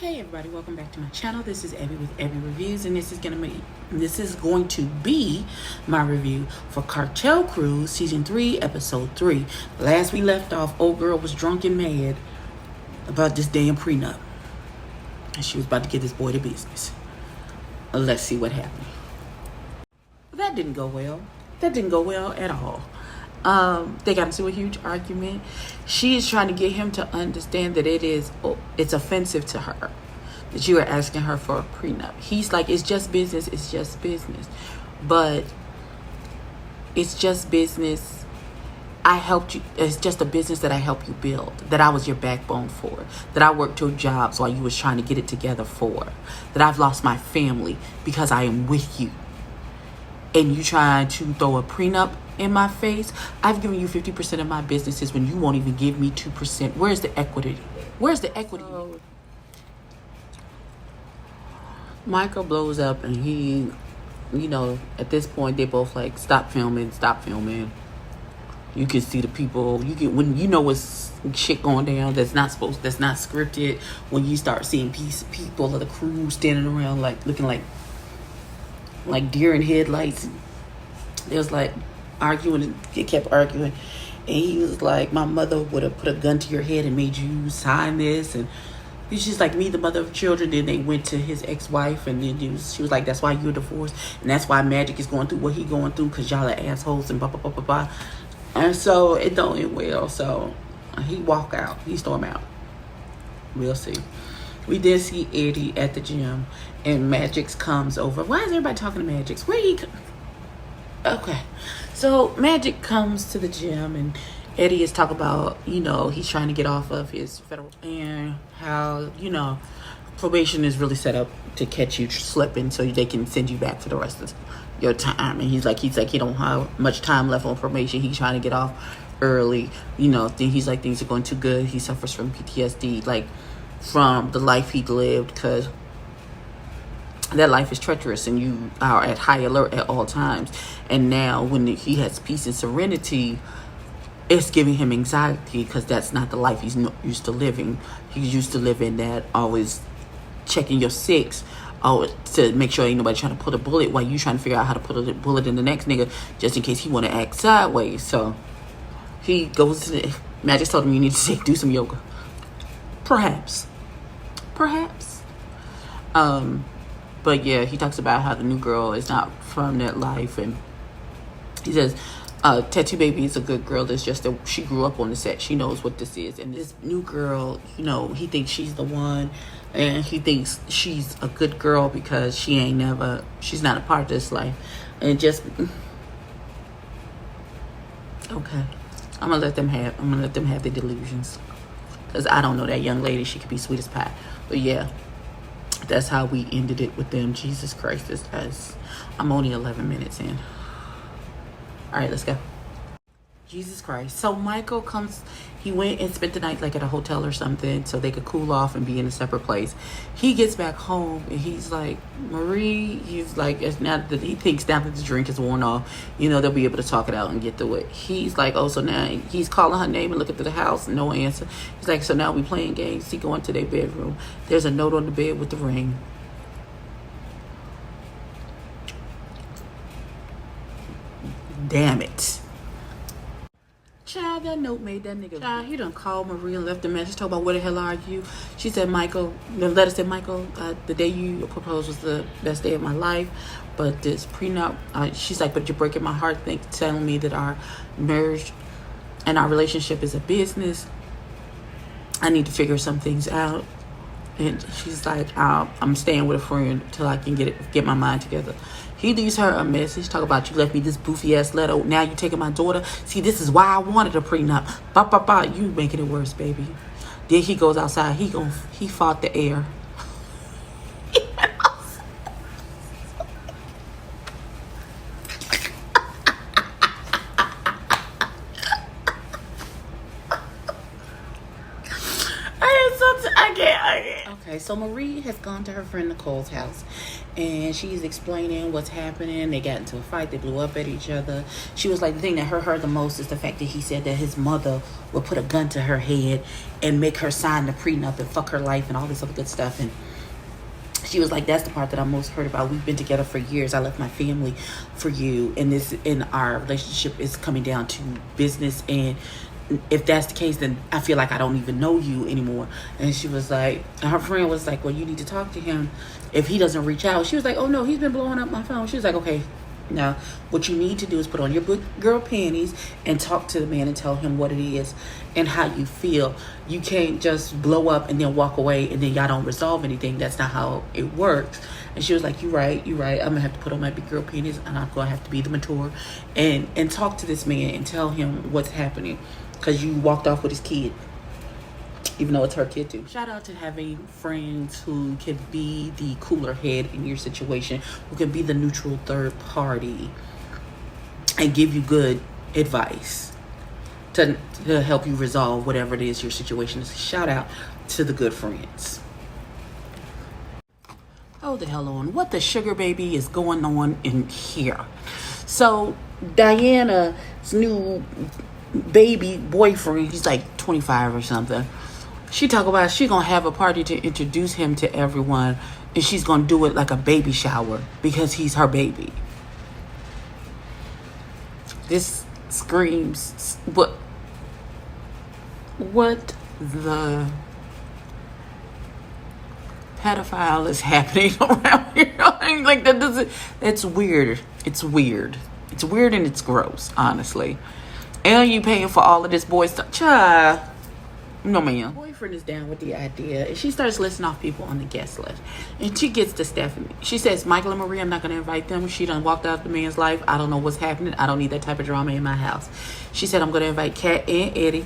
Hey everybody, welcome back to my channel. This is Abby with Abby Reviews, and this is going to be my review for Cartel Cruise Season 3, Episode 3. Last we left off, old girl was drunk and mad about this damn prenup. And she was about to get this boy to business. Let's see what happened. That didn't go well. That didn't go well at all. They got into a huge argument. She is trying to get him to understand that it's offensive to her that you are asking her for a prenup. He's like, it's just business, but it's just business. I helped you. It's just a business that I helped you build, that I was your backbone for, that I worked 2 jobs while you was trying to get it together for, that I've lost my family because I am with you, and you trying to throw a prenup in my face. I've given you 50% of my businesses when you won't even give me 2%. Where's the equity? Where's the equity? Michael blows up, and he, at this point they both like, stop filming. You can see the people. When you know what's shit going down that's not scripted. When you start seeing people of the crew standing around like looking like deer in headlights. It was like arguing. He kept arguing, and he was like, my mother would have put a gun to your head and made you sign this. And he's just like, me, the mother of children. Then they went to his ex-wife, and then she was like, that's why you're divorced, and that's why Magic is going through what he going through, because y'all are assholes and blah blah blah blah blah. And so it don't end well. So he walk out. He storm out. We'll see. We did see Eddie at the gym, and Magix comes over. Why is everybody talking to Magix? Where he? Okay, so Magic comes to the gym, and Eddie is talking about, he's trying to get off of his federal, and how, probation is really set up to catch you slipping so they can send you back for the rest of your time. And he's like he don't have much time left on probation. He's trying to get off early. He's like, things are going too good. He suffers from PTSD, like from the life he lived, because that life is treacherous and you are at high alert at all times. And now when he has peace and serenity, it's giving him anxiety, because that's not the life he's used to living. He's used to living that, always checking your six, to make sure ain't nobody trying to put a bullet while you trying to figure out how to put a bullet in the next nigga, just in case he want to act sideways. So he goes to the Magic told him, you need to do some yoga. Perhaps. But yeah, he talks about how the new girl is not from that life, and he says, Tattoo Baby is a good girl. It's just that she grew up on the set. She knows what this is. And this new girl, he thinks she's the one, and he thinks she's a good girl because she's not a part of this life. And just, okay, I'm gonna let them have their delusions, because I don't know that young lady. She could be sweet as pie. But yeah, that's how we ended it with them. Jesus Christ, I'm only 11 minutes in. All right, let's go. Jesus Christ. So Michael comes, he went and spent the night like at a hotel or something so they could cool off and be in a separate place. He gets back home, and he's like, Marie, he's like, it's not that he thinks now that the drink is worn off, they'll be able to talk it out and get through it. He's like, oh, so now he's calling her name and looking through the house, no answer. He's like, so now we playing games. He going to their bedroom. There's a note on the bed with the ring. Damn it. Child, that note made that nigga. Child, he done called Marie and left a message, talk about where the hell are you. She said, Michael, the letter said, Michael, the day you proposed was the best day of my life, but this prenup, she's like, but you're breaking my heart, telling me that our marriage and our relationship is a business. I need to figure some things out. And she's like, I'm staying with a friend till I can get my mind together. He leaves her a message, talk about, you left me this boofy ass letter. Now you taking my daughter. See, this is why I wanted a prenup. You making it worse, baby. Then he goes outside. He fought the air. I can't. Okay, so Marie has gone to her friend Nicole's house and she's explaining what's happening. They got into a fight, they blew up at each other. She was like, the thing that hurt her the most is the fact that he said that his mother would put a gun to her head and make her sign the prenup and fuck her life and all this other good stuff. And she was like, that's the part that I'm most hurt about. We've been together for years. I left my family for you, and this in our relationship is coming down to business, and if that's the case, then I feel like I don't even know you anymore. And she was like, and her friend was like, well, you need to talk to him if he doesn't reach out. She was like, oh no, he's been blowing up my phone. She was like, okay, now what you need to do is put on your good girl panties and talk to the man and tell him what it is and how you feel. You can't just blow up and then walk away and then y'all don't resolve anything. That's not how it works. And she was like, you're right. I'm gonna have to put on my big girl panties and I'm gonna have to be the mature and talk to this man and tell him what's happening, because you walked off with his kid, even though it's her kid too. Shout out to having friends who can be the cooler head in your situation, who can be the neutral third party and give you good advice to help you resolve whatever it is your situation is. Shout out to the good friends. Hold the hell on. What the sugar baby is going on in here? So Diana's new baby boyfriend, he's like 25 or something. She talk about she gonna have a party to introduce him to everyone, and she's gonna do it like a baby shower because he's her baby. This screams what the pedophile is happening around here. Like that doesn't. It's weird. It's weird and it's gross, honestly. And you paying for all of this boy stuff. Child. No, ma'am. Boyfriend is down with the idea. And she starts listing off people on the guest list. And she gets to Stephanie. She says, Michael and Marie, I'm not going to invite them. She done walked out the man's life. I don't know what's happening. I don't need that type of drama in my house. She said, I'm going to invite Kat and Eddie,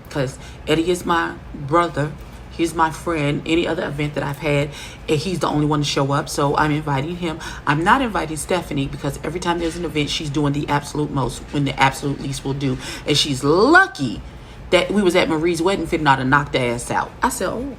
because Eddie is my brother. He's my friend. Any other event that I've had, and he's the only one to show up, so I'm inviting him. I'm not inviting Stephanie because every time there's an event, she's doing the absolute most when the absolute least will do. And she's lucky that we was at Marie's wedding fitting out to knock the ass out. I said, oh,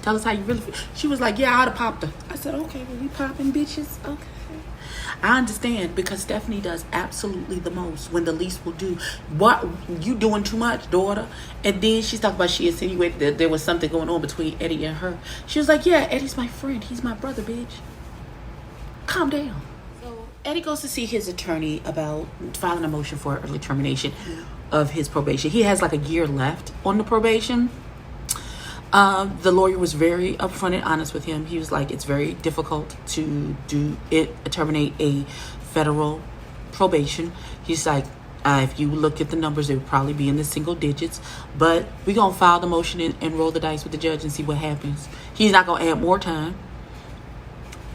tell us how you really feel. She was like, yeah, I'd have popped her. I said, okay, well, we popping bitches. Okay. I understand, because Stephanie does absolutely the most when the least will do. What, you doing too much, daughter? And then she's talking about, she insinuated that there was something going on between Eddie and her. She was like, yeah, Eddie's my friend. He's my brother, bitch. Calm down. So Eddie goes to see his attorney about filing a motion for early termination of his probation. He has like a year left on the probation. The lawyer was very upfront and honest with him. He was like, it's very difficult to terminate a federal probation. He's like, if you look at the numbers, it would probably be in the single digits, but we're going to file the motion and roll the dice with the judge and see what happens. He's not going to add more time.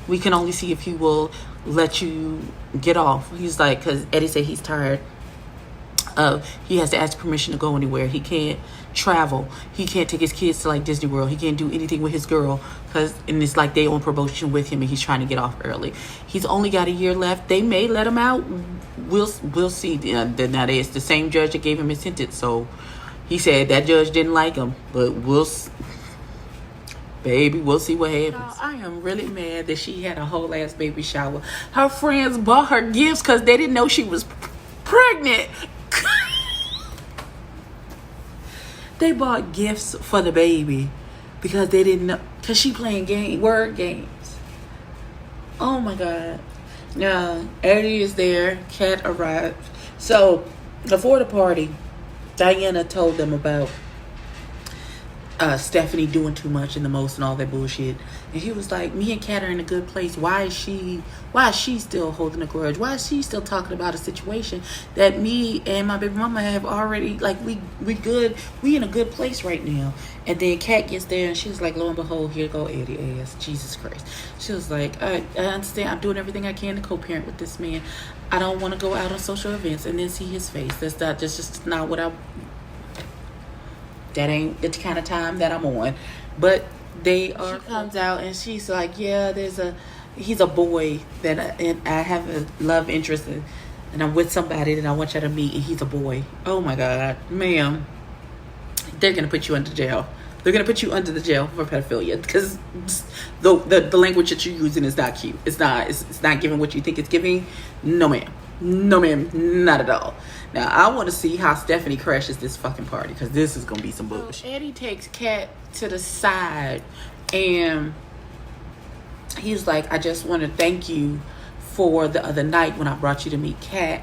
We can only see if he will let you get off. He's like, because Eddie said he's tired. He has to ask permission to go anywhere. He can't travel. He can't take his kids to like Disney World. He can't do anything with his girl, and it's like they on probation with him and he's trying to get off early. He's only got a year left. They may let him out. We'll see. Now it's the same judge that gave him his sentence, so he said that judge didn't like him, but we'll see what happens. I am really mad that she had a whole ass baby shower. Her friends bought her gifts because they didn't know she was pregnant. They bought gifts for the baby because they didn't know, because she playing word games. Oh my God. Now Eddie is there. Kat arrived. So before the party, Diana told them about Stephanie doing too much and the most and all that bullshit. And he was like, me and Kat are in a good place. Why is she still holding a grudge? Why is she still talking about a situation that me and my baby mama have already, like, we good. We in a good place right now. And then Kat gets there and she's like, lo and behold, here go Eddie ass. Jesus Christ. She was like, I understand. I'm doing everything I can to co-parent with this man. I don't want to go out on social events and then see his face. That's just not what that ain't the kind of time that I'm on. But she comes out and she's like, yeah, he's a boy that I have a love interest in, and I'm with somebody that I want you to meet, and he's a boy. Oh my God, ma'am, they're gonna put you into jail. They're gonna put you under the jail for pedophilia because the language that you're using is not cute. It's not giving what you think it's giving. No ma'am, no ma'am, not at all. Now I want to see how Stephanie crashes this fucking party because this is gonna be some bullshit. So Eddie takes Kat to the side and he's like, I just want to thank you for the other night when I brought you to meet Kat,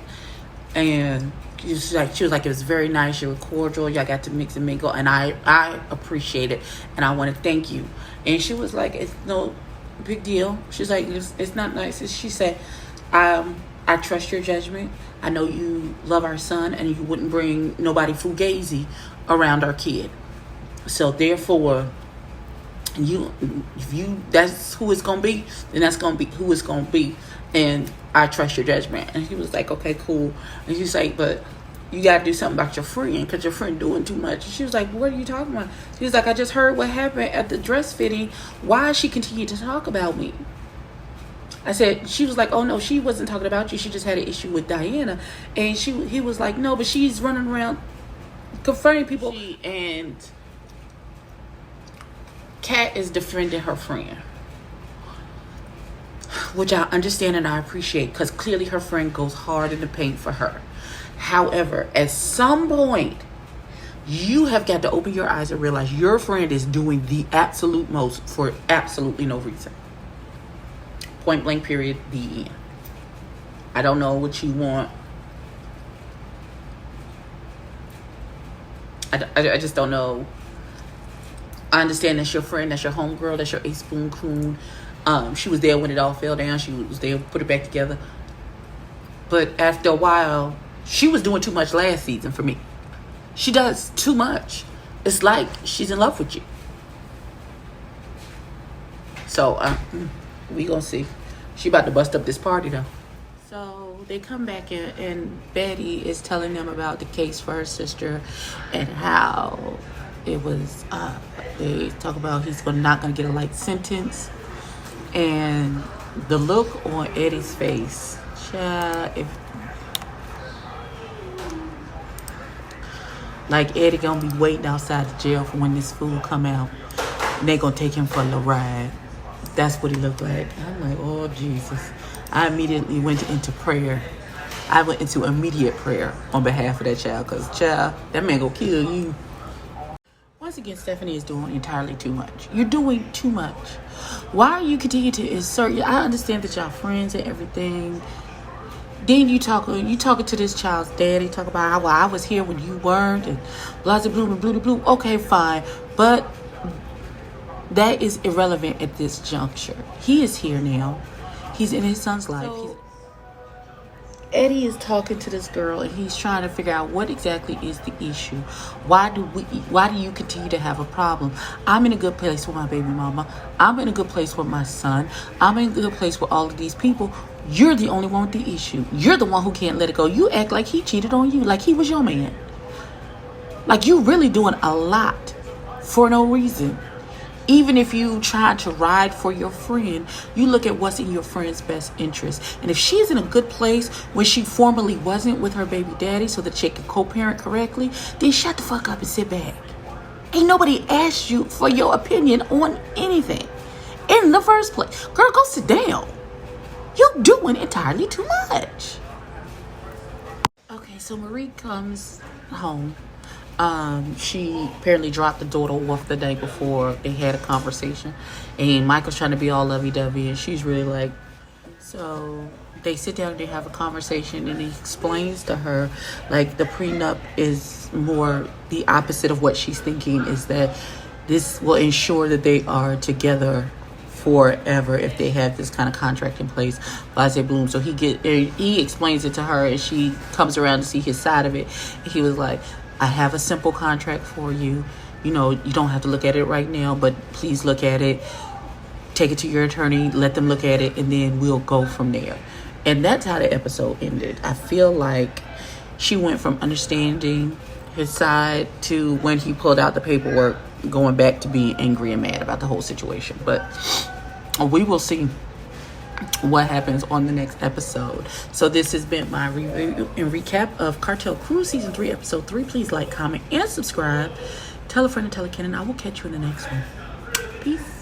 and she was like, it was very nice. You were cordial. Y'all got to mix and mingle, and I appreciate it, and I want to thank you. And she was like, it's no big deal. She's like, it's not nice. She said, I trust your judgment. I know you love our son, and you wouldn't bring nobody fugazi around our kid. So therefore, if that's who it's gonna be, then that's gonna be who it's gonna be. And I trust your judgment. And he was like, okay, cool. And she's like, but you got to do something about your friend because your friend doing too much. And she was like, what are you talking about? She was like, I just heard what happened at the dress fitting. Why she continued to talk about me? I said, she was like, oh no, she wasn't talking about you. She just had an issue with Diana. And he was like, no, but she's running around confronting people. And Kat is defending her friend, which I understand and I appreciate because clearly her friend goes hard in the paint for her. However, at some point, you have got to open your eyes and realize your friend is doing the absolute most for absolutely no reason. Point blank, period, the end. I don't know what you want. I just don't know. I understand that's your friend, that's your homegirl, that's your A-spoon coon. She was there when it all fell down. She was there, put it back together. But after a while, she was doing too much last season for me. She does too much. It's like she's in love with you. So, we gonna see. She about to bust up this party, though. So, they come back in, and Betty is telling them about the case for her sister and how it was, they talk about he's not gonna get a light sentence. And the look on Eddie's face, like Eddie gonna be waiting outside the jail for when this fool come out, and they gonna take him for a little ride. That's what he looked like. I'm like, oh Jesus! I immediately went into prayer. I went into immediate prayer on behalf of that child, cause child, that man gonna kill you. Once again, Stephanie is doing entirely too much. You're doing too much. Why are you continue to insert? I understand that y'all friends and everything. Then you talking to this child's daddy, talk about how, well, I was here when you weren't, and blah blah blah blah blah. Okay, fine, but that is irrelevant at this juncture. He is here now. He's in his son's life. Eddie is talking to this girl, and he's trying to figure out what exactly is the issue. Why do you continue to have a problem? I'm in a good place with my baby mama. I'm in a good place with my son. I'm in a good place with all of these people. You're the only one with the issue. You're the one who can't let it go. You act like he cheated on you, like he was your man. Like you really doing a lot for no reason. Even if you try to ride for your friend, you look at what's in your friend's best interest. And if she's in a good place when she formerly wasn't with her baby daddy so that she can co-parent correctly, then shut the fuck up and sit back. Ain't nobody asked you for your opinion on anything in the first place. Girl, go sit down. You're doing entirely too much. Okay, so Marie comes home. She apparently dropped the daughter off the day before they had a conversation, and Michael's trying to be all lovey-dovey, and she's really like, so they sit down and they have a conversation, and he explains to her like the prenup is more the opposite of what she's thinking, is that this will ensure that they are together forever if they have this kind of contract in place. Blase Bloom. So he explains it to her, and she comes around to see his side of it. And he was like, I have a simple contract for you. You know, you don't have to look at it right now, but please look at it. Take it to your attorney, let them look at it, and then we'll go from there. And that's how the episode ended. I feel like she went from understanding his side to, when he pulled out the paperwork, going back to being angry and mad about the whole situation. But we will see what happens on the next episode. So this has been my review and recap of Cartel Cruise Season 3, Episode 3. Please like, comment, and subscribe. Tell a friend to tell a kid, and I will catch you in the next one. Peace.